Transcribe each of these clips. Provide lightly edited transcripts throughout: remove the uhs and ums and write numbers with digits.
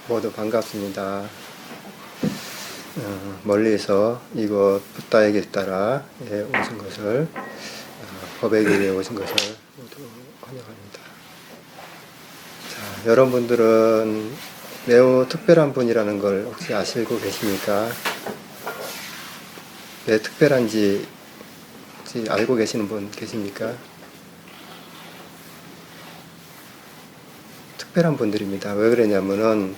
모두 반갑습니다. 멀리서 이곳 붓다의 길 따라 오신 것을 법의 길에 오신 것을 모두 환영합니다. 자, 여러분들은 매우 특별한 분이라는 걸 혹시 아시고 계십니까? 왜 특별한지 혹시 알고 계시는 분 계십니까? 특별한 분들입니다. 왜 그러냐면은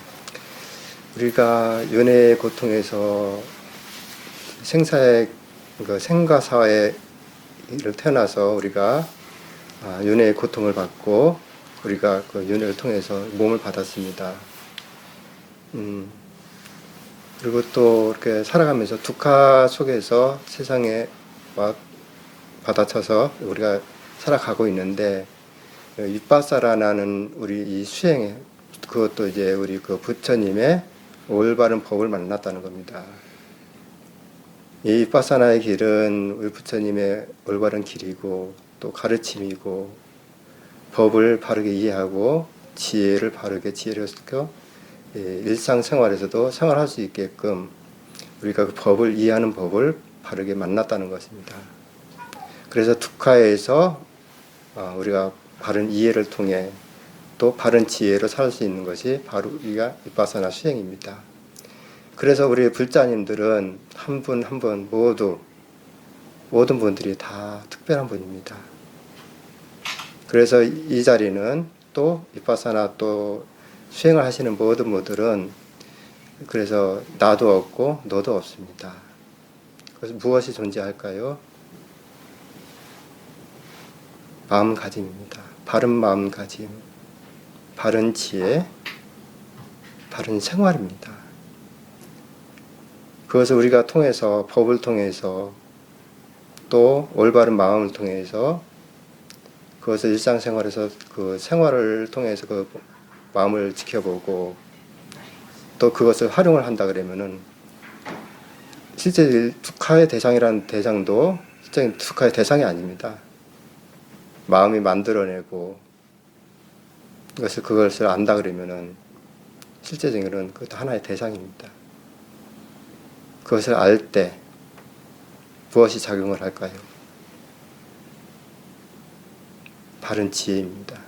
우리가 윤회의 고통에서 생과사회를 태어나서 우리가 윤회의 고통을 받고 우리가 그 윤회를 통해서 몸을 받았습니다. 그리고 또 이렇게 살아가면서 두카 속에서 세상에 받아쳐서 우리가 살아가고 있는데, 윗바사라는 우리 이 수행에 그것도 이제 우리 그 부처님의 올바른 법을 만났다는 겁니다. 이 윗바사나의 길은 우리 부처님의 올바른 길이고 또 가르침이고, 법을 바르게 이해하고 지혜를 바르게 지혜를 일상생활에서도 생활할 수 있게끔 우리가 그 법을 이해하는 법을 바르게 만났다는 것입니다. 그래서 두카에서 우리가 바른 이해를 통해 또 바른 지혜로 살 수 있는 것이 바로 우리가 윗바사나 수행입니다. 그래서 우리 불자님들은 한 분 한 분 모두 모든 분들이 다 특별한 분입니다. 그래서 이 자리는 또 윗바사나 또 수행을 하시는 모든 분들은 그래서 나도 없고 너도 없습니다. 그래서 무엇이 존재할까요? 마음가짐입니다. 바른 마음가짐, 바른 지혜, 바른 생활입니다. 그것을 우리가 통해서 법을 통해서 또 올바른 마음을 통해서 그것을 일상생활에서 그 생활을 통해서 그 마음을 지켜보고 또 그것을 활용을 한다 그러면은 실제 두카의 대상이라는 대상도 실제 두카의 대상이 아닙니다. 마음이 만들어내고 그것을 안다 그러면은 실제적으로는 그것도 하나의 대상입니다. 그것을 알 때 무엇이 작용을 할까요? 바른 지혜입니다.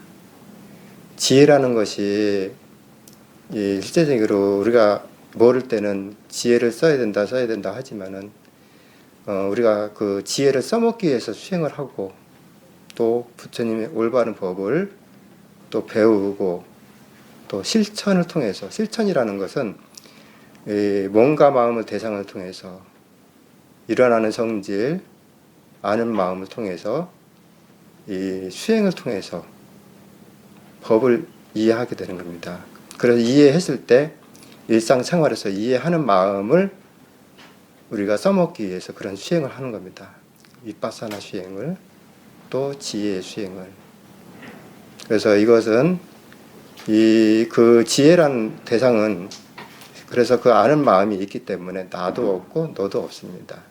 지혜라는 것이 실제적으로 우리가 모를 때는 지혜를 써야 된다 하지만은 우리가 그 지혜를 써먹기 위해서 수행을 하고 또 부처님의 올바른 법을 또 배우고 또 실천을 통해서, 실천이라는 것은 몸과 마음을 대상을 통해서 일어나는 성질, 아는 마음을 통해서 이 수행을 통해서 법을 이해하게 되는 겁니다. 그래서 이해했을 때 일상생활에서 이해하는 마음을 우리가 써먹기 위해서 그런 수행을 하는 겁니다. 윗바사나 수행을 또 지혜의 수행을. 그래서 이것은 그 지혜란 대상은 그래서 그 아는 마음이 있기 때문에 나도 없고 너도 없습니다.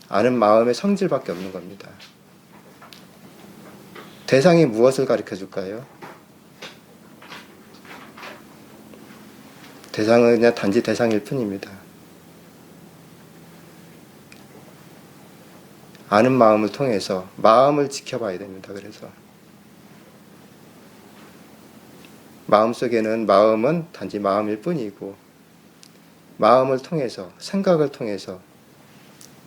아는 마음의 성질밖에 없는 겁니다. 대상이 무엇을 가르쳐 줄까요? 대상은 그냥 단지 대상일 뿐입니다. 아는 마음을 통해서 마음을 지켜봐야 됩니다. 그래서 마음속에는 마음은 단지 마음일 뿐이고 마음을 통해서 생각을 통해서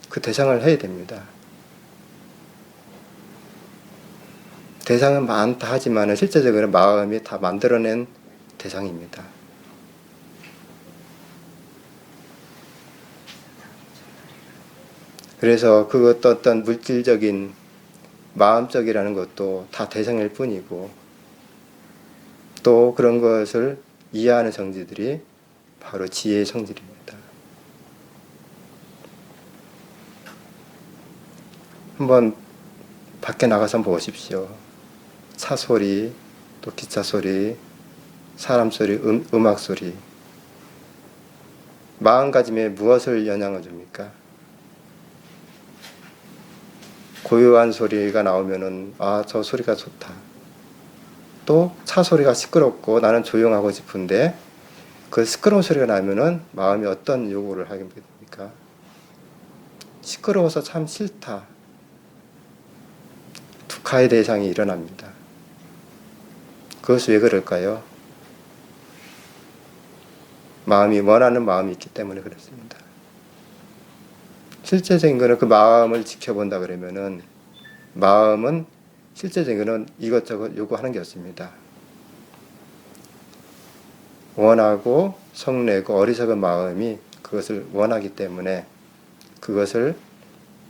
그 대상을 해야 됩니다. 대상은 많다 하지만 실제적으로 마음이 다 만들어낸 대상입니다. 그래서 그것도 어떤 물질적인 마음적이라는 것도 다 대상일 뿐이고 또 그런 것을 이해하는 성질들이 바로 지혜의 성질입니다. 한번 밖에 나가서 한번 보십시오. 차 소리, 또 기차 소리, 사람 소리, 음악 소리. 마음가짐에 무엇을 영향을 줍니까? 고요한 소리가 나오면은 저 소리가 좋다. 또 차 소리가 시끄럽고 나는 조용하고 싶은데 그 시끄러운 소리가 나면은 마음이 어떤 요구를 하게 됩니까? 시끄러워서 참 싫다. 두카의 대상이 일어납니다. 그것이 왜 그럴까요? 마음이 원하는 마음이 있기 때문에 그렇습니다. 실제적인 거는 그 마음을 지켜본다 그러면은 마음은 실제적인 거는 이것저것 요구하는 게 없습니다. 원하고 성내고 어리석은 마음이 그것을 원하기 때문에 그것을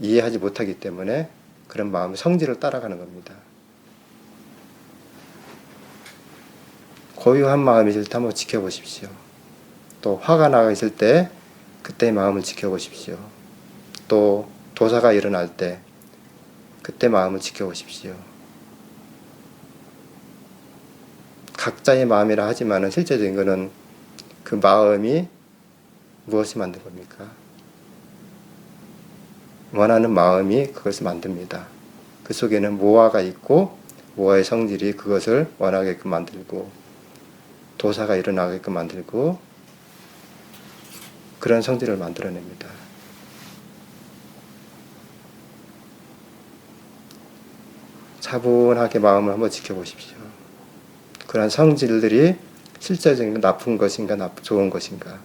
이해하지 못하기 때문에 그런 마음의 성질을 따라가는 겁니다. 고요한 마음이 있을 때 한번 지켜보십시오. 또 화가 나 있을 때 그때의 마음을 지켜보십시오. 또 도사가 일어날 때 그때 마음을 지켜보십시오. 각자의 마음이라 하지만 실제적인 것은 그 마음이 무엇이 만든 겁니까? 원하는 마음이 그것을 만듭니다. 그 속에는 모아가 있고 모아의 성질이 그것을 원하게끔 만들고 도사가 일어나게끔 만들고 그런 성질을 만들어냅니다. 차분하게 마음을 한번 지켜보십시오. 그런 성질들이 실제적인 나쁜 것인가 좋은 것인가.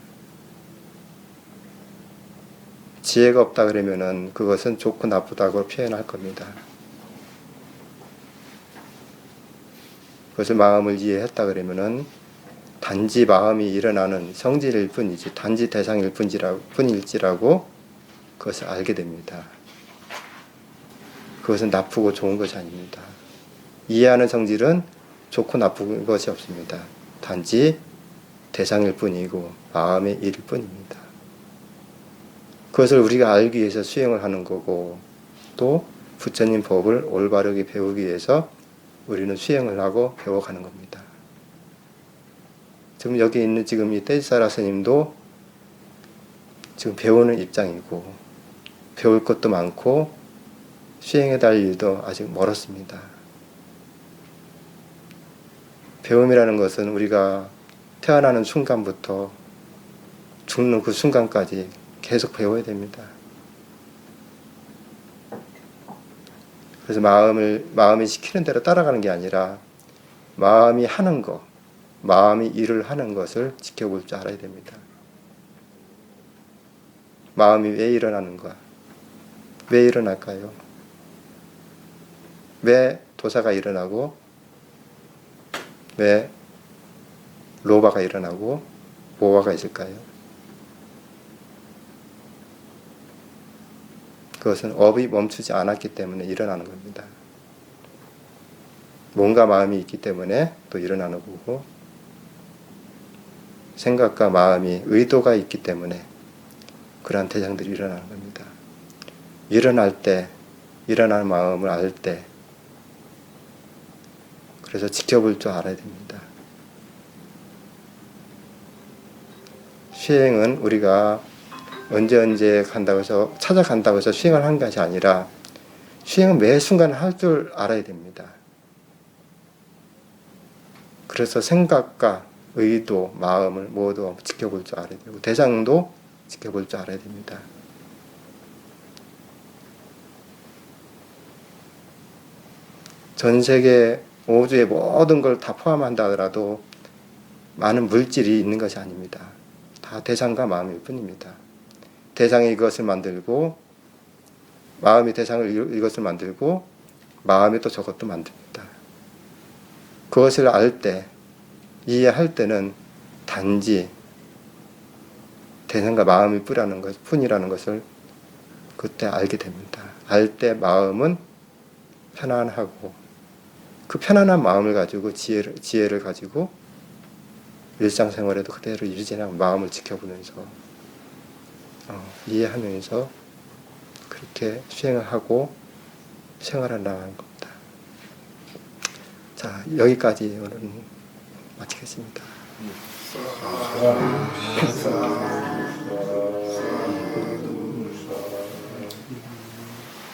지혜가 없다 그러면은 그것은 좋고 나쁘다고 표현할 겁니다. 그것을 마음을 이해했다 그러면은 단지 마음이 일어나는 성질일 뿐이지 단지 대상일 뿐일지라고 그것을 알게 됩니다. 그것은 나쁘고 좋은 것이 아닙니다. 이해하는 성질은 좋고 나쁜 것이 없습니다. 단지 대상일 뿐이고 마음의 일일 뿐입니다. 그것을 우리가 알기 위해서 수행을 하는 거고 또 부처님 법을 올바르게 배우기 위해서 우리는 수행을 하고 배워가는 겁니다. 지금 여기 있는 지금 이 떼지사라 스님도 지금 배우는 입장이고 배울 것도 많고 수행해 달 일도 아직 멀었습니다. 배움이라는 것은 우리가 태어나는 순간부터 죽는 그 순간까지 계속 배워야 됩니다. 그래서 마음이 시키는 대로 따라가는 게 아니라 마음이 하는 것, 마음이 일을 하는 것을 지켜볼 줄 알아야 됩니다. 마음이 왜 일어나는가? 왜 일어날까요? 왜 도사가 일어나고 왜 로바가 일어나고 모아가 있을까요? 그것은 업이 멈추지 않았기 때문에 일어나는 겁니다. 뭔가 마음이 있기 때문에 또 일어나는 거고 생각과 마음이 의도가 있기 때문에 그러한 대상들이 일어나는 겁니다. 일어날 때 일어나는 마음을 알 때 그래서 지켜볼 줄 알아야 됩니다. 수행은 우리가 언제 간다고 해서 찾아간다고 해서 수행을 한 것이 아니라 수행은 매 순간 할 줄 알아야 됩니다. 그래서 생각과 의도, 마음을 모두 지켜볼 줄 알아야 되고 대상도 지켜볼 줄 알아야 됩니다. 전 세계 우주의 모든 걸 다 포함한다 하더라도 많은 물질이 있는 것이 아닙니다. 다 대상과 마음일 뿐입니다. 대상이 이것을 만들고 마음이 대상을 이것을 만들고 마음이 또 저것도 만듭니다. 그것을 알 때, 이해할 때는 단지 대상과 마음이 뿐이라는 것을 그때 알게 됩니다. 알 때 마음은 편안하고 그 편안한 마음을 가지고 지혜를 가지고 일상생활에도 그대로 유지하고 마음을 지켜보면서 이해하면서 그렇게 수행을 하고 생활을 나가는 겁니다. 자, 여기까지 오늘 마치겠습니다.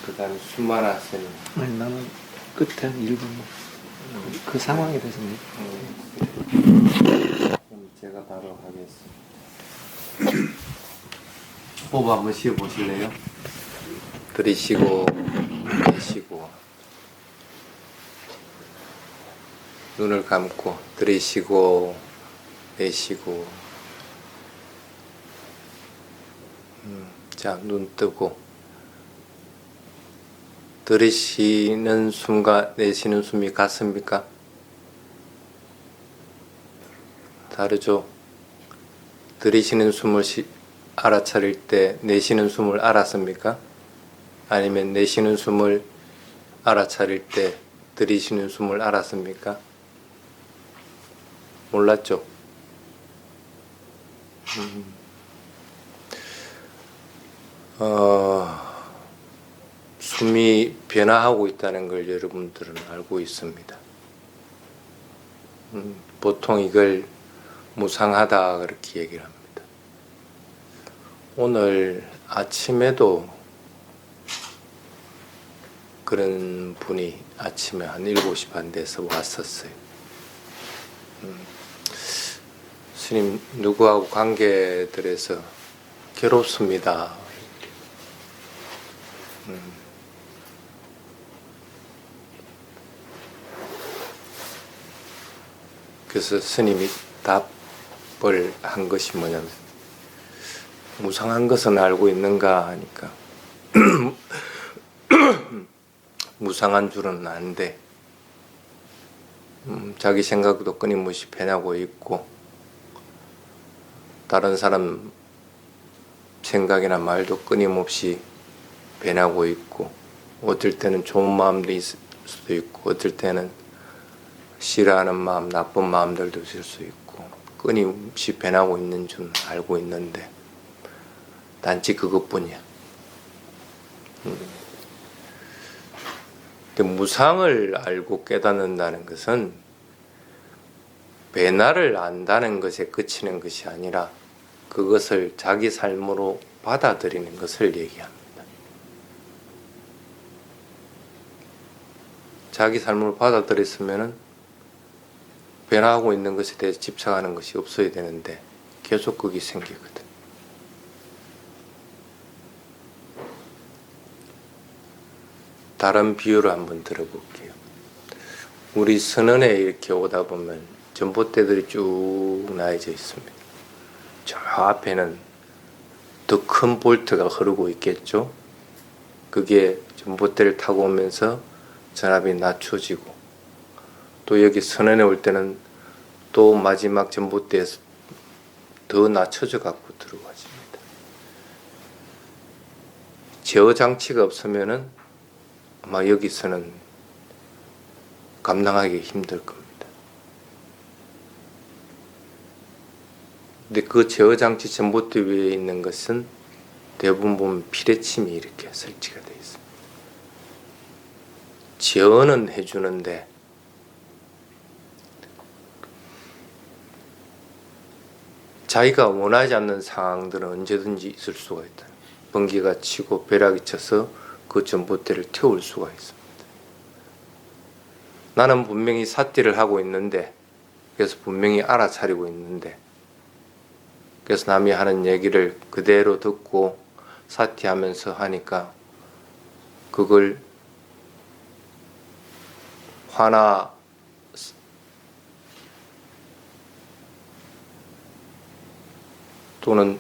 그 다음에 수마나 스님. 아니, 나는 끝에 한 1분 그 상황에 대해서 제가 하도록 하겠습니다. 호흡 한번 쉬어 보실래요? 들이쉬고 내쉬고, 눈을 감고 들이쉬고 내쉬고, 자, 눈 뜨고, 들이쉬는 숨과 내쉬는 숨이 같습니까? 다르죠? 들이쉬는 숨을 알아차릴 때 내쉬는 숨을 알았습니까? 아니면 내쉬는 숨을 알아차릴 때 들이쉬는 숨을 알았습니까? 몰랐죠? 숨이 변화하고 있다는 걸 여러분들은 알고 있습니다. 보통 이걸 무상하다 그렇게 얘기를 합니다. 오늘 아침에도 그런 분이 아침에 한 7시 반 돼서 왔었어요. 스님, 누구하고 관계들에서 괴롭습니다. 그래서 스님이 답을 한 것이 뭐냐면, 무상한 것은 알고 있는가 하니까 무상한 줄은 아는데 자기 생각도 끊임없이 변하고 있고, 다른 사람 생각이나 말도 끊임없이 변하고 있고, 어떨 때는 좋은 마음도 있을 수도 있고, 어떨 때는 싫어하는 마음, 나쁜 마음들도 있을 수 있고, 끊임없이 변하고 있는 줄 알고 있는데 단지 그것뿐이야. 근데 무상을 알고 깨닫는다는 것은 변화를 안다는 것에 그치는 것이 아니라 그것을 자기 삶으로 받아들이는 것을 얘기합니다. 자기 삶으로 받아들였으면은 변화하고 있는 것에 대해서 집착하는 것이 없어야 되는데 계속 그게 생기거든. 다른 비유를 한번 들어볼게요. 우리 선원에 이렇게 오다 보면 전봇대들이 쭉 나뉘어져 있습니다. 저 앞에는 더 큰 볼트가 흐르고 있겠죠. 그게 전봇대를 타고 오면서 전압이 낮춰지고, 또 여기 선원에 올 때는 또 마지막 전봇대에서 더 낮춰져 갖고 들어가집니다. 제어 장치가 없으면은 아마 여기서는 감당하기 힘들 겁니다. 근데 그 제어 장치 전봇대 위에 있는 것은 대부분 보면 피레침이 이렇게 설치가 되어 있습니다. 제어는 해주는데 자기가 원하지 않는 상황들은 언제든지 있을 수가 있다. 번개가 치고 벼락이 쳐서 그 전봇대를 태울 수가 있습니다. 나는 분명히 삿대를 하고 있는데, 그래서 분명히 알아차리고 있는데, 그래서 남이 하는 얘기를 그대로 듣고 사퇴하면서 하니까 그걸 화나 또는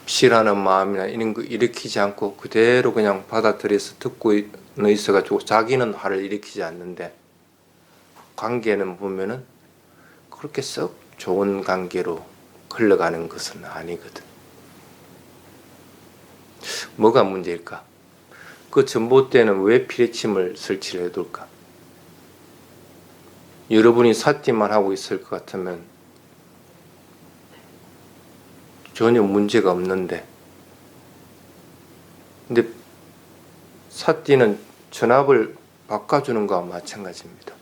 싫어하는 마음이나 이런 거 일으키지 않고 그대로 그냥 받아들여서 듣고 있어가지고 자기는 화를 일으키지 않는데, 관계는 보면은 그렇게 썩 좋은 관계로 흘러가는 것은 아니거든. 뭐가 문제일까? 그 전봇대는 왜 피레침을 설치를 해둘까? 여러분이 삿대만 하고 있을 것 같으면 전혀 문제가 없는데, 근데 삿대는 전압을 바꿔주는 것과 마찬가지입니다.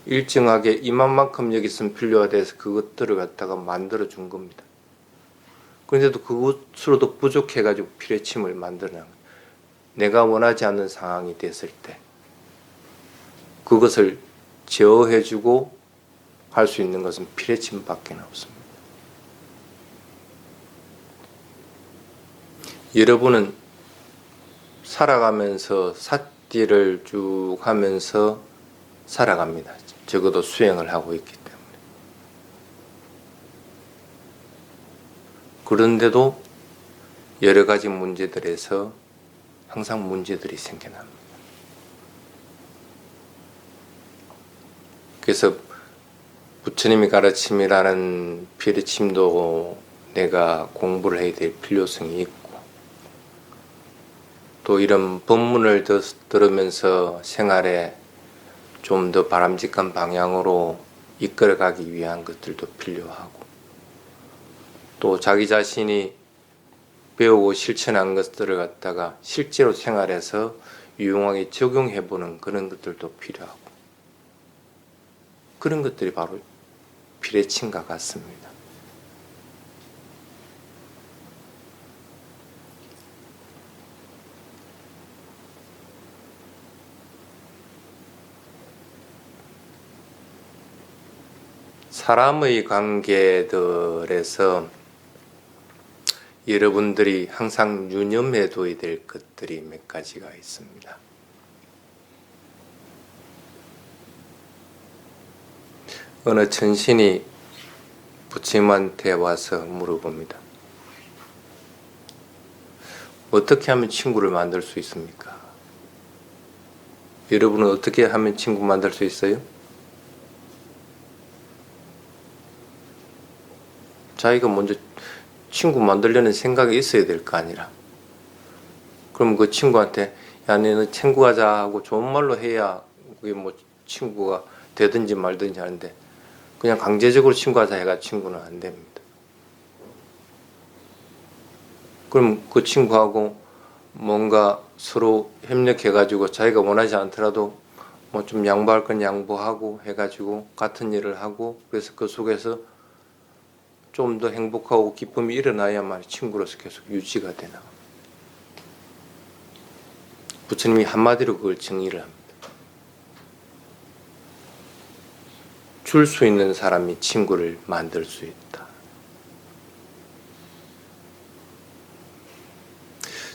일정하게 이만큼 여기 있으면 필요하대서 그것들을 갖다가 만들어 준 겁니다. 그런데도 그것으로도 부족해가지고 피레침을 만들어낸 거예요. 내가 원하지 않는 상황이 됐을 때 그것을 제어해주고 할 수 있는 것은 피레침밖에 없습니다. 여러분은 살아가면서 삿띠를 쭉 하면서 살아갑니다. 적어도 수행을 하고 있기 때문에. 그런데도 여러 가지 문제들에서 항상 문제들이 생겨납니다. 그래서 부처님이 가르침이라는 피리침도 내가 공부를 해야 될 필요성이 있고, 또 이런 법문을 들으면서 생활에 좀 더 바람직한 방향으로 이끌어가기 위한 것들도 필요하고, 또 자기 자신이 배우고 실천한 것들을 갖다가 실제로 생활에서 유용하게 적용해보는 그런 것들도 필요하고, 그런 것들이 바로 피레침과 같습니다. 사람의 관계들에서 여러분들이 항상 유념해 둬야 될 것들이 몇 가지가 있습니다. 어느 천신이 부처님한테 와서 물어봅니다. 어떻게 하면 친구를 만들 수 있습니까? 여러분은 어떻게 하면 친구 만들 수 있어요? 자기가 먼저 친구 만들려는 생각이 있어야 될 거 아니라. 그럼 그 친구한테 야, 너는 친구하자 하고 좋은 말로 해야 그게 뭐 친구가 되든지 말든지 하는데, 그냥 강제적으로 친구하자 해가 친구는 안 됩니다. 그럼 그 친구하고 뭔가 서로 협력해가지고 자기가 원하지 않더라도 뭐 좀 양보할 건 양보하고 해가지고 같은 일을 하고, 그래서 그 속에서 좀 더 행복하고 기쁨이 일어나야만 친구로서 계속 유지가 되나. 부처님이 한마디로 그걸 정의를 합니다. 줄 수 있는 사람이 친구를 만들 수 있다.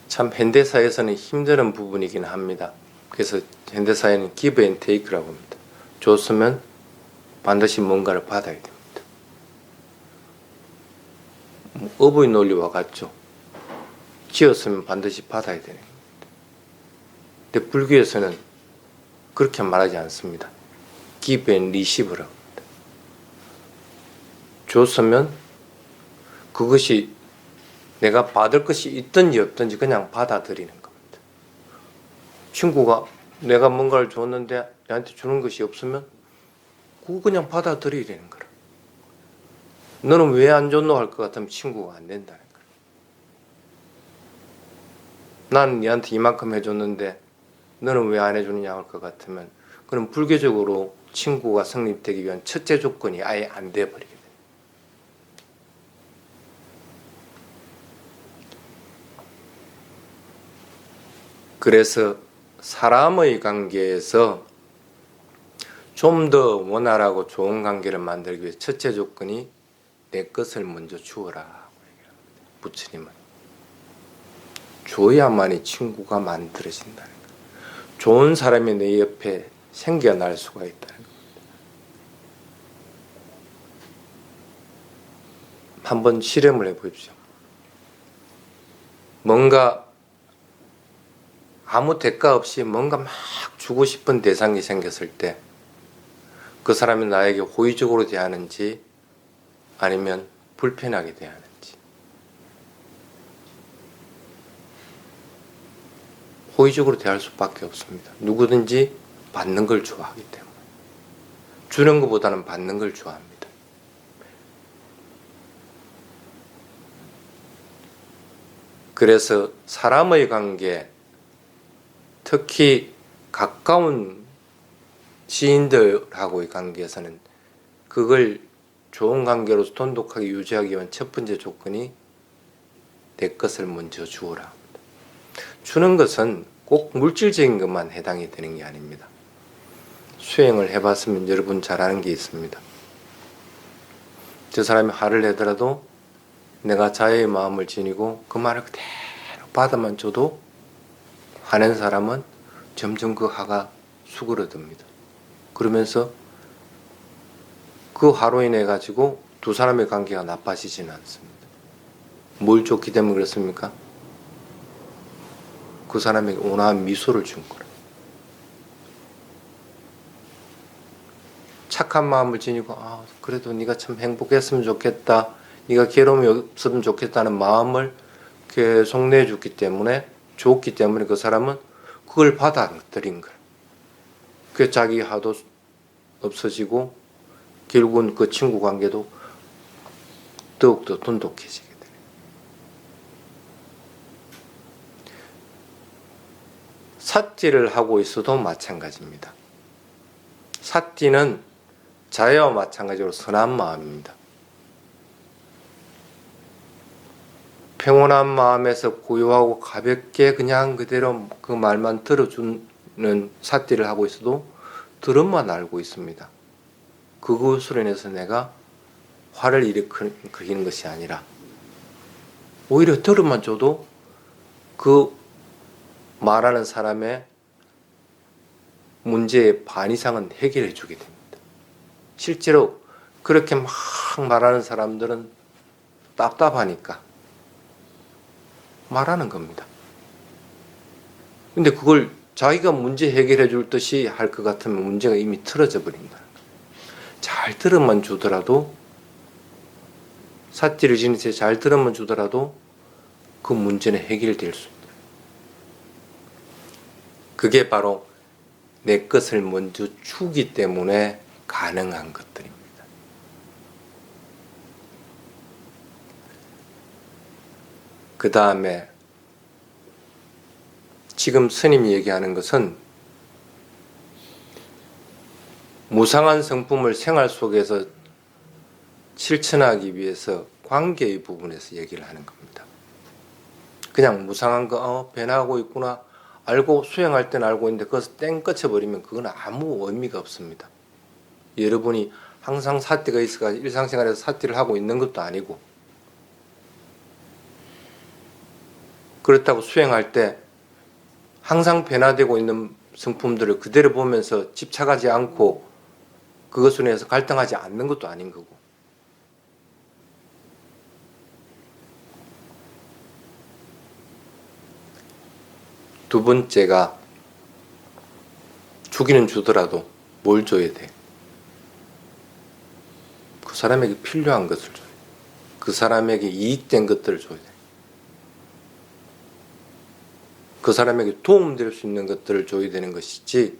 참 현대사에서는 힘든 부분이긴 합니다. 그래서 현대사회는 give and take라고 합니다. 줬으면 반드시 뭔가를 받아야 됩니다. 어부의 논리와 같죠. 지었으면 반드시 받아야 되는 겁니다. 근데 불교에서는 그렇게 말하지 않습니다. give and receive라고 합니다. 줬으면 그것이 내가 받을 것이 있든지 없든지 그냥 받아들이는 겁니다. 친구가 내가 뭔가를 줬는데 나한테 주는 것이 없으면 그거 그냥 받아들여야 되는 거라. 너는 왜 안 줬노 할 것 같으면 친구가 안 된다는 거야. 난 니한테 이만큼 해줬는데 너는 왜 안 해주느냐 할 것 같으면, 그럼 불교적으로 친구가 성립되기 위한 첫째 조건이 아예 안 돼버리게 돼요. 그래서 사람의 관계에서 좀 더 원활하고 좋은 관계를 만들기 위해 첫째 조건이 내 것을 먼저 주어라 하고 얘기합니다. 부처님은 줘야만이 친구가 만들어진다는 거예요. 좋은 사람이 내 옆에 생겨날 수가 있다는 겁니다. 한번 실험을 해보십시오. 뭔가 아무 대가 없이 뭔가 막 주고 싶은 대상이 생겼을 때 그 사람이 나에게 호의적으로 대하는지 아니면 불편하게 대하는지. 호의적으로 대할 수밖에 없습니다. 누구든지 받는 걸 좋아하기 때문에. 주는 것보다는 받는 걸 좋아합니다. 그래서 사람의 관계, 특히 가까운 지인들하고의 관계에서는 그걸 좋은 관계로서 돈독하게 유지하기 위한 첫 번째 조건이 내 것을 먼저 주어라. 주는 것은 꼭 물질적인 것만 해당이 되는 게 아닙니다. 수행을 해봤으면 여러분 잘 아는 게 있습니다. 저 사람이 화를 내더라도 내가 자애의 마음을 지니고 그 말을 그대로 받아만 줘도 하는 사람은 점점 그 화가 수그러듭니다. 그러면서 그 화로 인해 가지고 두 사람의 관계가 나빠지지는 않습니다. 뭘 줬기 때문에 그렇습니까? 그 사람에게 온화한 미소를 준 거라. 착한 마음을 지니고 그래도 네가 참 행복했으면 좋겠다. 네가 괴로움이 없으면 좋겠다는 마음을 계속 내줬기 때문에 줬기 때문에 그 사람은 그걸 받아들인 거야. 그 자기 화도 없어지고 결국은 그 친구 관계도 더욱더 돈독해지게 돼요. 삿질을 하고 있어도 마찬가지입니다. 삿띠는 자애와 마찬가지로 선한 마음입니다. 평온한 마음에서 고요하고 가볍게 그냥 그대로 그 말만 들어주는 삿띠를 하고 있어도 들음만 알고 있습니다. 그것으로 인해서 내가 화를 일으키는 것이 아니라 오히려 들음만 줘도 그 말하는 사람의 문제의 반 이상은 해결해 주게 됩니다. 실제로 그렇게 막 말하는 사람들은 답답하니까 말하는 겁니다. 근데 그걸 자기가 문제 해결해 줄 듯이 할 것 같으면 문제가 이미 틀어져 버린다. 잘 들으면 주더라도 삿질을 지닌 채 잘 들으면 주더라도 그 문제는 해결될 수 있다. 그게 바로 내 것을 먼저 주기 때문에 가능한 것들입니다. 그 다음에 지금 스님이 얘기하는 것은 무상한 성품을 생활 속에서 실천하기 위해서 관계의 부분에서 얘기를 하는 겁니다. 그냥 무상한 거 변하고 있구나 알고 수행할 때는 알고 있는데 그것을 땡 꺼쳐버리면 그건 아무 의미가 없습니다. 여러분이 항상 삿띠가 있어가 일상생활에서 삿띠를 하고 있는 것도 아니고 그렇다고 수행할 때 항상 변화되고 있는 성품들을 그대로 보면서 집착하지 않고 그것으로 인해서 갈등하지 않는 것도 아닌 거고 두 번째가 주기는 주더라도 뭘 줘야 돼? 그 사람에게 필요한 것을 줘야 돼. 그 사람에게 이익된 것들을 줘야 돼. 그 사람에게 도움될 수 있는 것들을 줘야 되는 것이지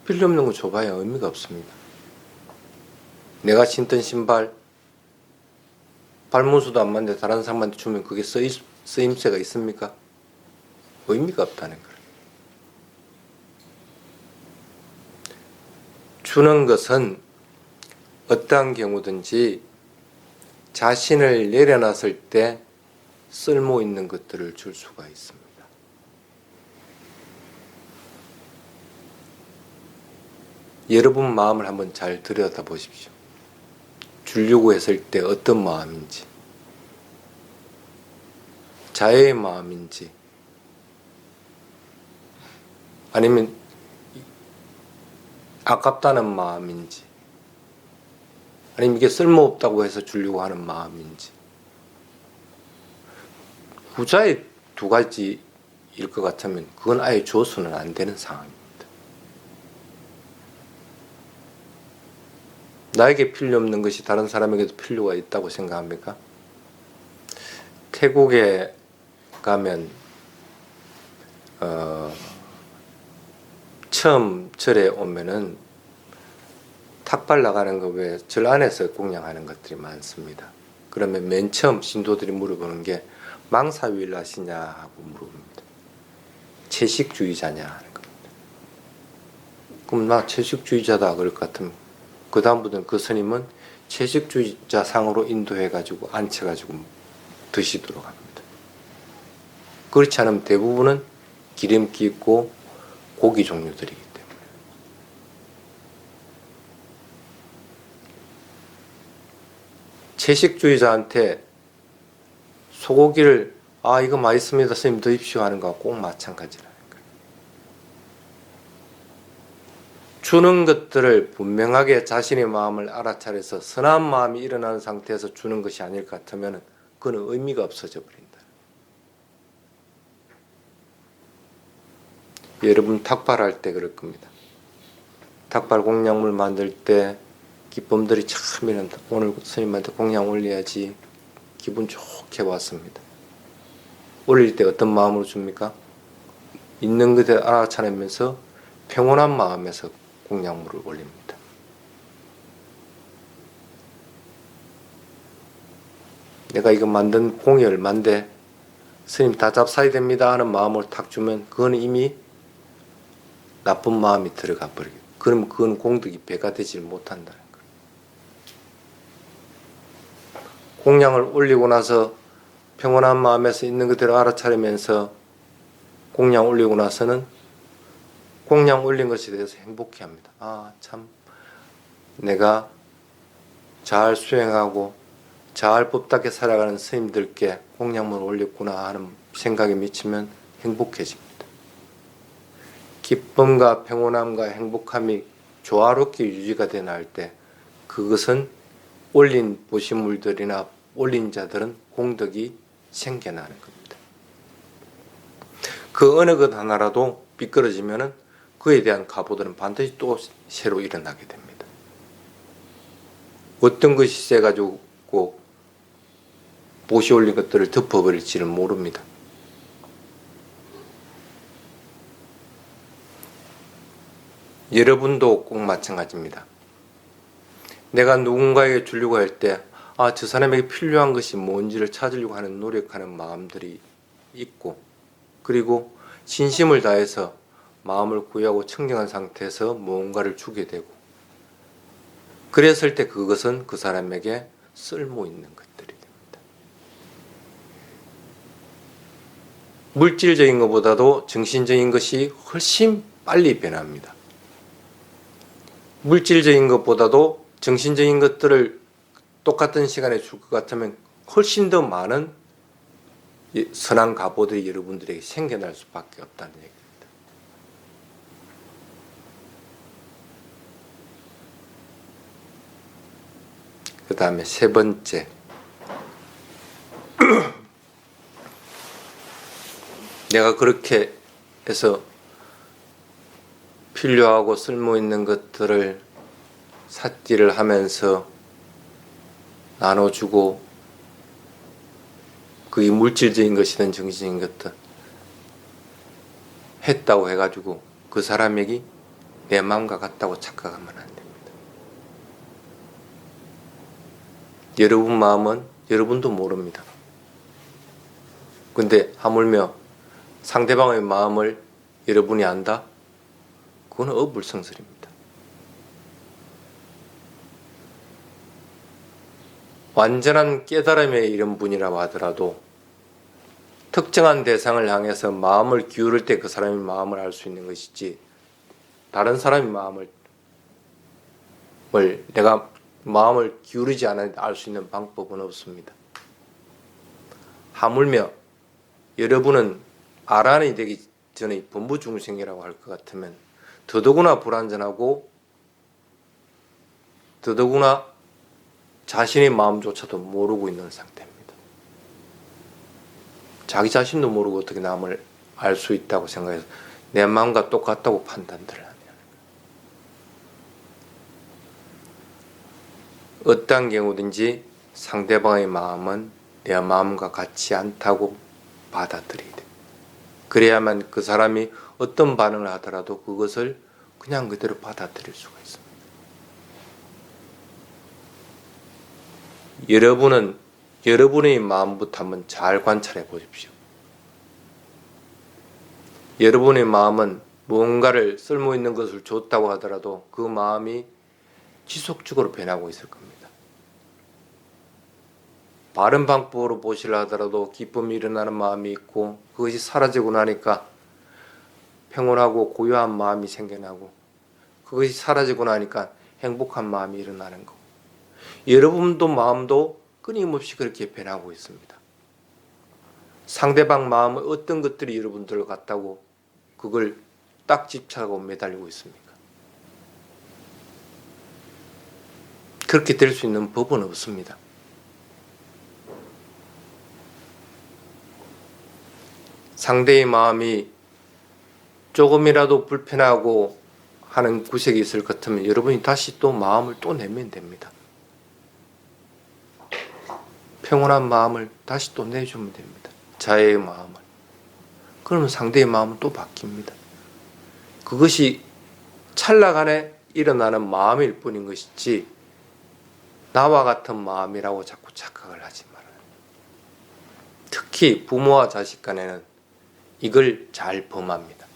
필요 없는 거 줘봐야 의미가 없습니다. 내가 신던 신발 발문수도 안 맞는데 다른 사람한테 주면 그게 쓰임새가 있습니까? 의미가 없다는 거예요. 주는 것은 어떠한 경우든지 자신을 내려놨을 때 쓸모 있는 것들을 줄 수가 있습니다. 여러분 마음을 한번 잘 들여다보십시오. 주려고 했을 때 어떤 마음인지, 자애의 마음인지, 아니면 아깝다는 마음인지, 아니면 이게 쓸모없다고 해서 주려고 하는 마음인지, 후자의 두 가지일 것 같으면 그건 아예 줘서는 안 되는 상황입니다. 나에게 필요 없는 것이 다른 사람에게도 필요가 있다고 생각합니까? 태국에 가면 처음 절에 오면은 탁발 나가는 거 외에 절 안에서 공양하는 것들이 많습니다. 그러면 맨 처음 신도들이 물어보는 게 망사위를 하시냐 하고 물어봅니다. 채식주의자냐 하는 겁니다. 그럼 나 채식주의자다 그럴 것 같으면 그 다음부터는 그 스님은 채식주의자 상으로 인도해가지고 앉혀가지고 드시도록 합니다. 그렇지 않으면 대부분은 기름기 있고 고기 종류들이기 때문에. 채식주의자한테 소고기를 아 이거 맛있습니다 스님 드십시오 하는 거와 꼭 마찬가지라는 거예요. 주는 것들을 분명하게 자신의 마음을 알아차려서 선한 마음이 일어나는 상태에서 주는 것이 아닐 것 같으면 그건 의미가 없어져 버린다. 여러분 닭발할 때 그럴 겁니다. 닭발 공약물 만들 때 기쁨들이 참 이런다. 오늘 스님한테 공약 올려야지 기분 좋게 왔습니다. 올릴 때 어떤 마음으로 줍니까? 있는 그대로 알아차리면서 평온한 마음에서 공약물을 올립니다. 내가 이거 만든 공이 얼만데 스님 다 잡사야 됩니다 하는 마음을 탁 주면 그건 이미 나쁜 마음이 들어가 버리고 그러면 그건 공덕이 배가 되질 못한다는 거예요. 공양을 올리고 나서 평온한 마음에서 있는 그대로 알아차리면서 공양 올리고 나서는 공양 올린 것에 대해서 행복해합니다. 아, 참 내가 잘 수행하고 잘 법답게 살아가는 스님들께 공양물 올렸구나 하는 생각이 미치면 행복해집니다. 기쁨과 평온함과 행복함이 조화롭게 유지가 되나 할 때 그것은 올린 보시물들이나 올린 자들은 공덕이 생겨나는 겁니다. 그 어느 것 하나라도 미끄러지면은 그에 대한 가보들은 반드시 또 새로 일어나게 됩니다. 어떤 것이 세가지고 못이 올린 것들을 덮어버릴지를 모릅니다. 여러분도 꼭 마찬가지입니다. 내가 누군가에게 주려고 할 때, 아, 저 사람에게 필요한 것이 뭔지를 찾으려고 하는 노력하는 마음들이 있고, 그리고 진심을 다해서 마음을 구하고 청정한 상태에서 무언가를 주게 되고, 그랬을 때 그것은 그 사람에게 쓸모 있는 것들이 됩니다. 물질적인 것보다도 정신적인 것이 훨씬 빨리 변합니다. 물질적인 것보다도 정신적인 것들을 똑같은 시간에 줄 것 같으면 훨씬 더 많은 선한 가보들이 여러분들에게 생겨날 수밖에 없다는 얘기입니다. 그 다음에 세 번째, 내가 그렇게 해서 필요하고 쓸모있는 것들을 삿질을 하면서 나눠주고 그게 물질적인 것이든 정신적인 것든 했다고 해가지고 그 사람에게 내 마음과 같다고 착각하면 안 됩니다. 여러분 마음은 여러분도 모릅니다. 근데 하물며 상대방의 마음을 여러분이 안다? 그건 어불성설입니다. 완전한 깨달음에 이른 분이라고 하더라도 특정한 대상을 향해서 마음을 기울일 때 그 사람의 마음을 알 수 있는 것이지 다른 사람의 마음을 내가 마음을 기울이지 않아도 알 수 있는 방법은 없습니다. 하물며 여러분은 아란이 되기 전에 범부중생이라고 할 것 같으면 더더구나 불완전하고 더더구나 자신의 마음조차도 모르고 있는 상태입니다. 자기 자신도 모르고 어떻게 남을 알 수 있다고 생각해서 내 마음과 똑같다고 판단들을 하냐. 어떠한 경우든지 상대방의 마음은 내 마음과 같지 않다고 받아들여야 돼. 그래야만 그 사람이 어떤 반응을 하더라도 그것을 그냥 그대로 받아들일 수가 있습니다. 여러분은 여러분의 마음부터 한번 잘 관찰해 보십시오. 여러분의 마음은 무언가를 쓸모있는 것을 줬다고 하더라도 그 마음이 지속적으로 변하고 있을 겁니다. 바른 방법으로 보시려 하더라도 기쁨이 일어나는 마음이 있고 그것이 사라지고 나니까 평온하고 고요한 마음이 생겨나고 그것이 사라지고 나니까 행복한 마음이 일어나는 거고 여러분도 마음도 끊임없이 그렇게 변하고 있습니다. 상대방 마음에 어떤 것들이 여러분들을 갖다고 그걸 딱 집착하고 매달리고 있습니까? 그렇게 될 수 있는 법은 없습니다. 상대의 마음이 조금이라도 불편하고 하는 구색이 있을 것 같으면 여러분이 다시 또 마음을 또 내면 됩니다. 평온한 마음을 다시 또 내주면 됩니다. 자애의 마음을. 그러면 상대의 마음은 또 바뀝니다. 그것이 찰나간에 일어나는 마음일 뿐인 것이지 나와 같은 마음이라고 자꾸 착각을 하지 말아요. 특히 부모와 자식 간에는 이걸 잘 범합니다.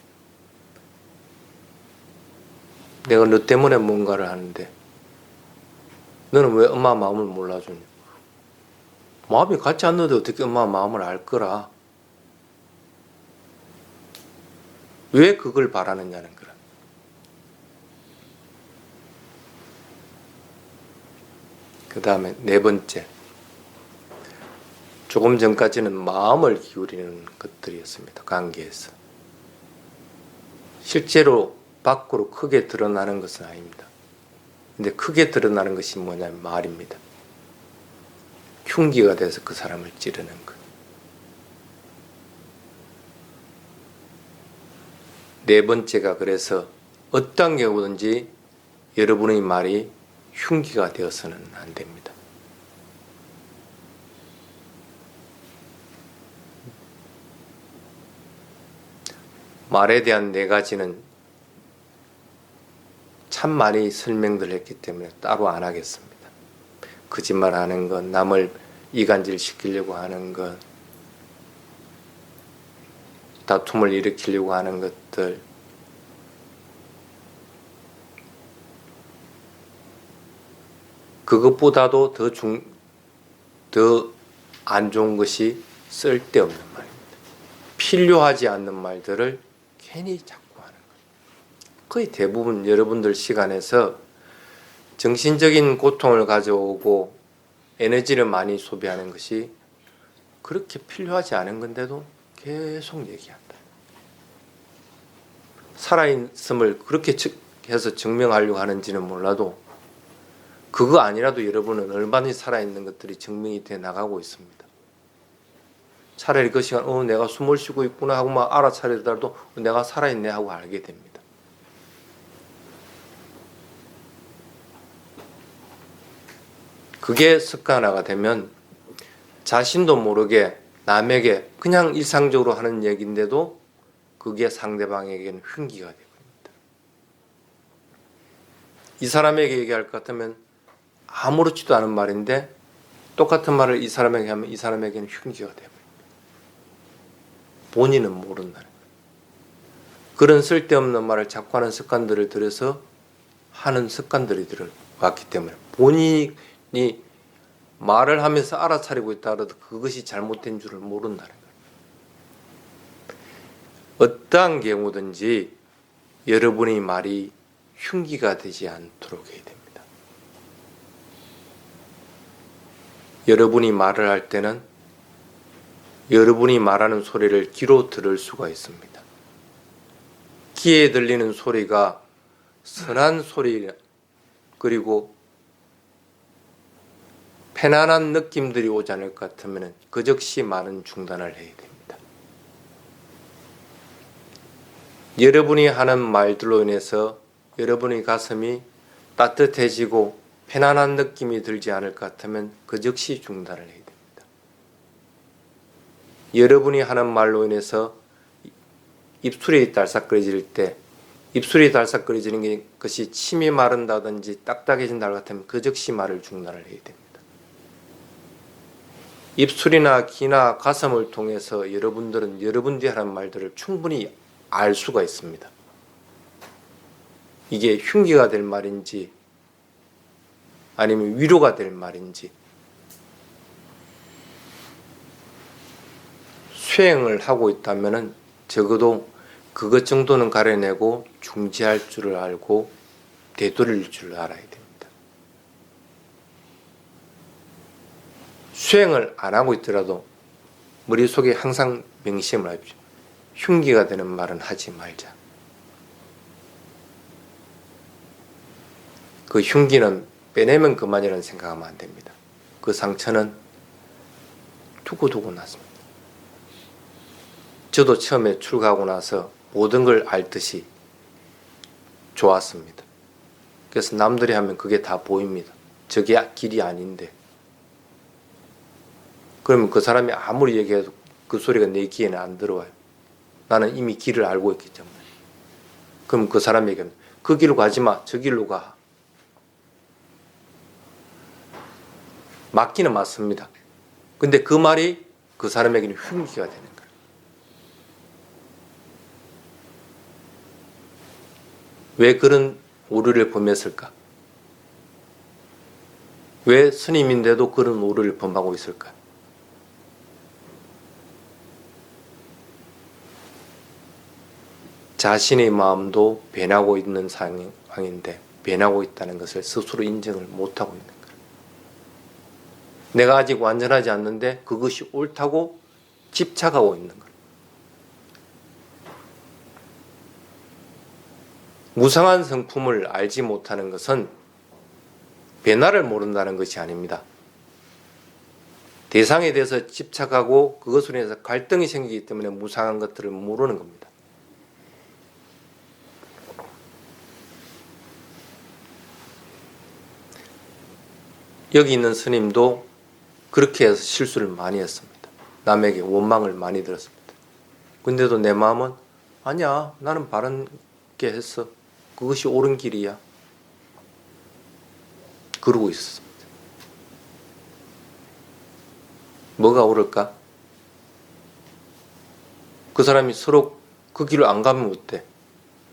내가 너 때문에 뭔가를 하는데 너는 왜 엄마 마음을 몰라주냐? 마음이 같지 않는데 어떻게 엄마 마음을 알 거라? 왜 그걸 바라느냐는 거라. 그 다음에 네 번째, 조금 전까지는 마음을 기울이는 것들이었습니다. 관계에서. 실제로 밖으로 크게 드러나는 것은 아닙니다. 근데 크게 드러나는 것이 뭐냐면 말입니다. 흉기가 돼서 그 사람을 찌르는 것. 네 번째가 그래서 어떤 경우든지 여러분의 말이 흉기가 되어서는 안 됩니다. 말에 대한 네 가지는 참 많이 설명들 했기 때문에 따로 안 하겠습니다. 거짓말하는 것, 남을 이간질 시키려고 하는 것, 다툼을 일으키려고 하는 것들, 그것보다도 더 안 좋은 것이 쓸데없는 말입니다. 필요하지 않는 말들을 괜히 자꾸 하는 거예요. 거의 대부분 여러분들 시간에서 정신적인 고통을 가져오고 에너지를 많이 소비하는 것이 그렇게 필요하지 않은 건데도 계속 얘기한다. 살아있음을 그렇게 해서 증명하려고 하는지는 몰라도 그거 아니라도 여러분은 얼마나 살아있는 것들이 증명이 돼 나가고 있습니다. 차라리 그 시간 내가 숨을 쉬고 있구나 하고 막 알아차리더라도 내가 살아있네 하고 알게 됩니다. 그게 습관화가 되면 자신도 모르게 남에게 그냥 일상적으로 하는 얘기인데도 그게 상대방에게는 흉기가 되버립니다. 이 사람에게 얘기할 것 같으면 아무렇지도 않은 말인데 똑같은 말을 이 사람에게 하면 이 사람에게는 흉기가 되버립니다. 본인은 모른다는 거예요. 그런 쓸데없는 말을 자꾸 하는 습관들을 들여서 하는 습관들이 들어왔기 때문에 본인이 말을 하면서 알아차리고 있다 하더라도 그것이 잘못된 줄을 모른다는 거예요. 어떠한 경우든지 여러분의 말이 흉기가 되지 않도록 해야 됩니다. 여러분이 말을 할 때는 여러분이 말하는 소리를 귀로 들을 수가 있습니다. 귀에 들리는 소리가 선한 소리 그리고 편안한 느낌들이 오지 않을 것 같으면 그 즉시 말은 중단을 해야 됩니다. 여러분이 하는 말들로 인해서 여러분의 가슴이 따뜻해지고 편안한 느낌이 들지 않을 것 같으면 그 즉시 중단을 해야 됩니다. 여러분이 하는 말로 인해서 입술이 달싹거려질 때 입술이 달싹거려지는 것이 침이 마른다든지 딱딱해진다 같으면 그 즉시 말을 중단을 해야 됩니다. 입술이나 귀나 가슴을 통해서 여러분들은 여러분들이 하는 말들을 충분히 알 수가 있습니다. 이게 흉기가 될 말인지 아니면 위로가 될 말인지 수행을 하고 있다면 적어도 그것 정도는 가려내고 중지할 줄을 알고 되돌릴 줄을 알아야 됩니다. 수행을 안 하고 있더라도 머릿속에 항상 명심을 하십시오. 흉기가 되는 말은 하지 말자. 그 흉기는 빼내면 그만이라는 생각하면 안 됩니다. 그 상처는 두고두고 났습니다. 저도 처음에 출가하고 나서 모든 걸 알듯이 좋았습니다. 그래서 남들이 하면 그게 다 보입니다. 저게 길이 아닌데. 그러면 그 사람이 아무리 얘기해도 그 소리가 내 귀에는 안 들어와요. 나는 이미 길을 알고 있기 때문에. 그럼 그 사람에게는 그 길로 가지 마. 저 길로 가. 맞기는 맞습니다. 근데 그 말이 그 사람에게는 흉기가 되는 거예요. 왜 그런 오류를 범했을까? 왜 스님인데도 그런 오류를 범하고 있을까? 자신의 마음도 변하고 있는 상황인데 변하고 있다는 것을 스스로 인정을 못하고 있는 거예요. 내가 아직 완전하지 않는데 그것이 옳다고 집착하고 있는 거예요. 무상한 성품을 알지 못하는 것은 변화를 모른다는 것이 아닙니다. 대상에 대해서 집착하고 그것으로 인해서 갈등이 생기기 때문에 무상한 것들을 모르는 겁니다. 여기 있는 스님도 그렇게 해서 실수를 많이 했습니다. 남에게 원망을 많이 들었습니다. 근데도 내 마음은 아니야, 나는 바른 게 했어. 그것이 옳은 길이야. 그러고 있었습니다. 뭐가 옳을까? 그 사람이 서로 그 길을 안 가면 어때?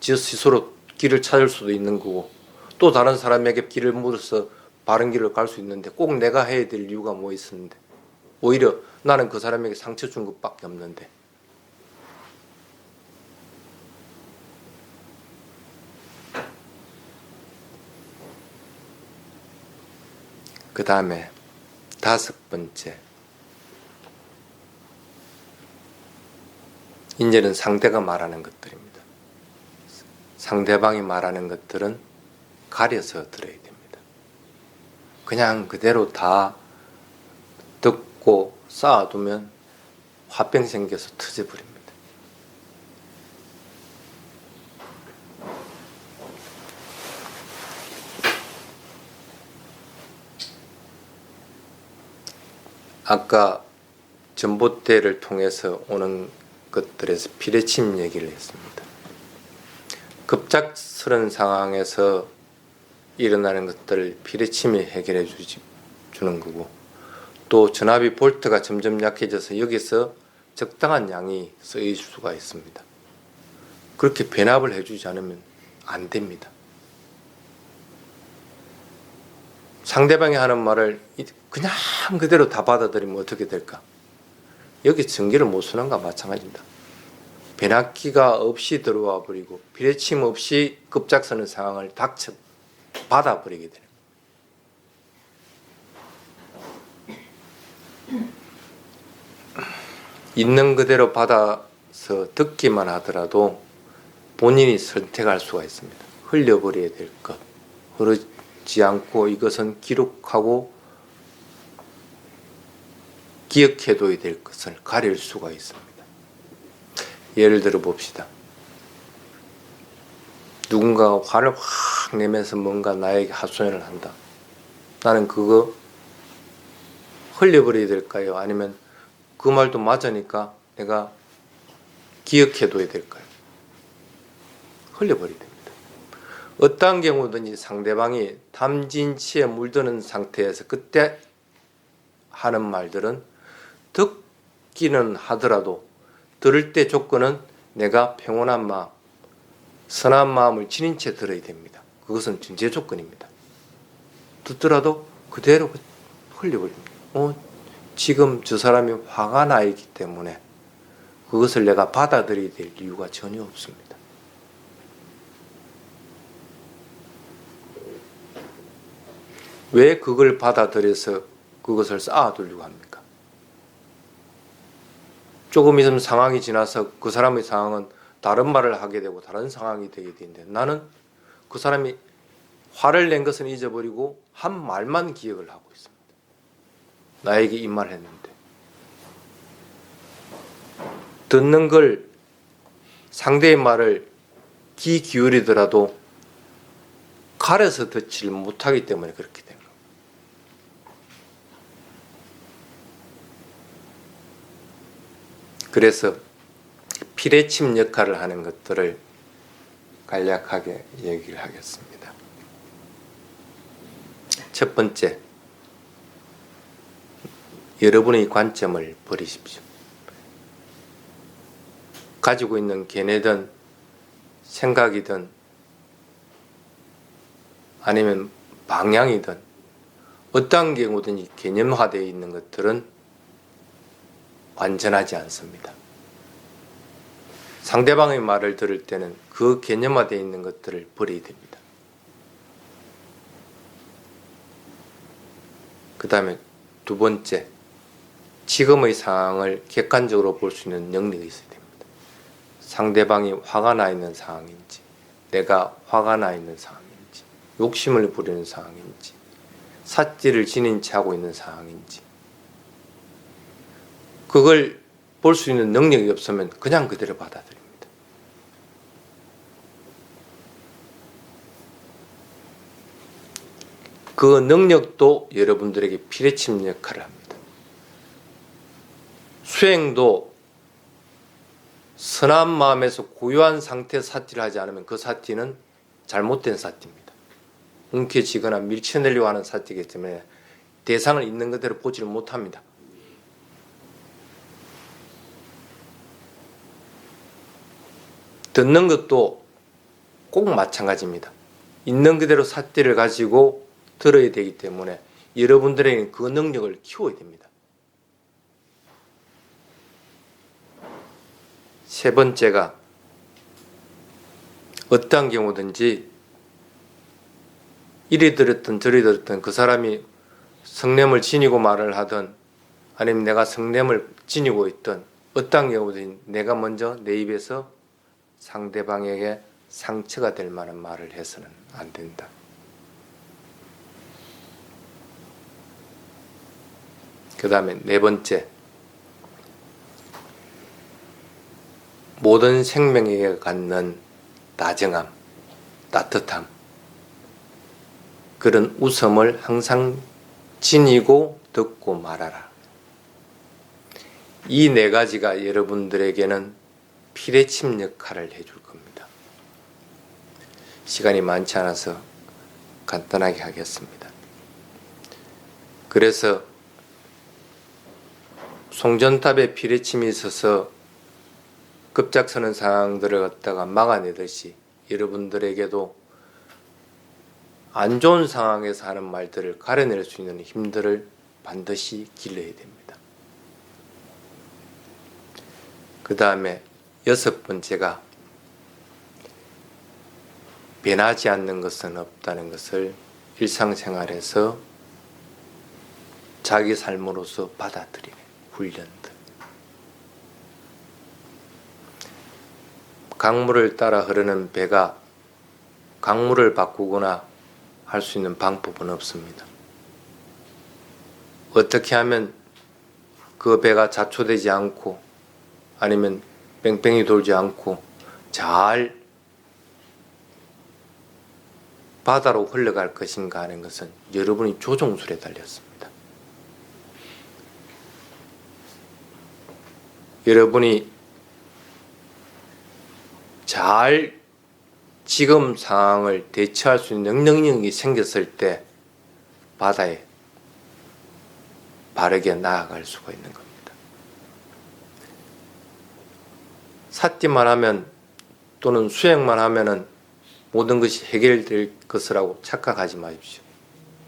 지 스스로 길을 찾을 수도 있는 거고 또 다른 사람에게 길을 물어서 바른 길을 갈 수 있는데 꼭 내가 해야 될 이유가 뭐 있었는데 오히려 나는 그 사람에게 상처 준 것밖에 없는데 그 다음에 5번째 이제는 상대가 말하는 것들입니다. 상대방이 말하는 것들은 가려서 들어야 됩니다. 그냥 그대로 다 듣고 쌓아두면 화병 생겨서 터져버립니다. 아까 전봇대를 통해서 오는 것들에서 비례침 얘기를 했습니다. 급작스런 상황에서 일어나는 것들을 비례침이 해결해 주는 거고 또 전압이 볼트가 점점 약해져서 여기서 적당한 양이 쓰일 수가 있습니다. 그렇게 변압을 해주지 않으면 안 됩니다. 상대방이 하는 말을 그냥 그대로 다 받아들이면 어떻게 될까? 여기 전기를 못 쓰는 것과 마찬가지입니다. 변압기가 없이 들어와 버리고 비례침 없이 급작서는 상황을 받아버리게 되는 있는 그대로 받아서 듣기만 하더라도 본인이 선택할 수가 있습니다. 흘려버려야 될 것, 흐르지 않고 이것은 기록하고 기억해둬야 될 것을 가릴 수가 있습니다. 예를 들어 봅시다. 누군가가 화를 확 내면서 뭔가 나에게 하소연을 한다. 나는 그거 흘려버려야 될까요? 아니면 그 말도 맞으니까 내가 기억해둬야 될까요? 흘려버려야 됩니다. 어떠한 경우든지 상대방이 탐진치에 물드는 상태에서 그때 하는 말들은 듣기는 하더라도 들을 때 조건은 내가 평온한 마음, 선한 마음을 지닌 채 들어야 됩니다. 그것은 전제 조건입니다. 듣더라도 그대로 흘려버립니다. 지금 저 사람이 화가 나 있기 때문에 그것을 내가 받아들여야 될 이유가 전혀 없습니다. 왜 그걸 받아들여서 그것을 쌓아두려고 합니까? 조금 있으면 상황이 지나서 그 사람의 상황은 다른 말을 하게 되고 다른 상황이 되게 되는데 나는 그 사람이 화를 낸 것은 잊어버리고 한 말만 기억을 하고 있습니다. 나에게 이 말을 했는데 듣는 걸 상대의 말을 귀 기울이더라도 가려서 듣지를 못하기 때문에 그렇게 된 겁니다. 그래서 피뢰침 역할을 하는 것들을 간략하게 얘기를 하겠습니다. 첫 번째, 여러분의 관점을 버리십시오. 가지고 있는 견해든 생각이든 아니면 방향이든 어떠한 경우든지 개념화되어 있는 것들은 완전하지 않습니다. 상대방의 말을 들을 때는 그 개념화되어 있는 것들을 버려야 됩니다. 그 다음에 두 번째, 지금의 상황을 객관적으로 볼 수 있는 능력이 있어야 됩니다. 상대방이 화가 나 있는 상황인지, 내가 화가 나 있는 상황인지, 욕심을 부리는 상황인지, 삿질을 지닌 채 하고 있는 상황인지, 그걸 볼 수 있는 능력이 없으면 그냥 그대로 받아들입니다. 그 능력도 여러분들에게 피뢰침 역할을 합니다. 수행도 선한 마음에서 고요한 상태에서 삿질을 하지 않으면 그 삿질은 잘못된 삿질입니다. 움켜쥐거나 밀쳐내려고 하는 삿질이기 때문에 대상을 있는 그대로 보지를 못합니다. 듣는 것도 꼭 마찬가지입니다. 있는 그대로 삿질을 가지고 들어야 되기 때문에 여러분들에게는 그 능력을 키워야 됩니다. 세 번째가 어떠한 경우든지 이리 들었든 저리 들었든 그 사람이 성냄을 지니고 말을 하든 아니면 내가 성냄을 지니고 있든 어떠한 경우든지 내가 먼저 내 입에서 상대방에게 상처가 될 만한 말을 해서는 안 된다. 그 다음에 네 번째, 모든 생명에게 갖는 다정함, 따뜻함, 그런 웃음을 항상 지니고 듣고 말하라. 이 네 가지가 여러분들에게는 피뢰침 역할을 해줄 겁니다. 시간이 많지 않아서 간단하게 하겠습니다. 그래서 송전탑에 피뢰침이 있어서 급작서는 상황들을 갖다가 막아내듯이 여러분들에게도 안 좋은 상황에서 하는 말들을 가려낼 수 있는 힘들을 반드시 길러야 됩니다. 그 다음에 여섯 번째가 변하지 않는 것은 없다는 것을 일상생활에서 자기 삶으로서 받아들이는 훈련들. 강물을 따라 흐르는 배가 강물을 바꾸거나 할 수 있는 방법은 없습니다. 어떻게 하면 그 배가 자초되지 않고 아니면 뺑뺑이 돌지 않고 잘 바다로 흘러갈 것인가 하는 것은 여러분이 조종술에 달렸습니다. 여러분이 잘 지금 상황을 대처할 수 있는 능력이 생겼을 때 바다에 바르게 나아갈 수가 있는 겁니다. 삿짓만 하면 또는 수행만 하면은 모든 것이 해결될 것이라고 착각하지 마십시오.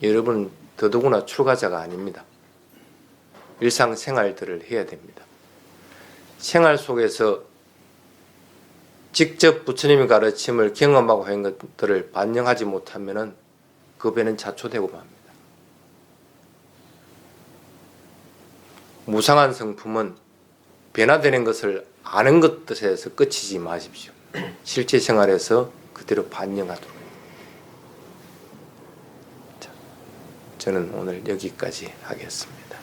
여러분은 더더구나 출가자가 아닙니다. 일상생활들을 해야 됩니다. 생활 속에서 직접 부처님의 가르침을 경험하고 한 것들을 반영하지 못하면 그 배는 자초되고 맙니다. 무상한 성품은 변화되는 것을 아는 것에서 끝이지 마십시오. 실제 생활에서 그대로 반영하도록. 자, 저는 오늘 여기까지 하겠습니다.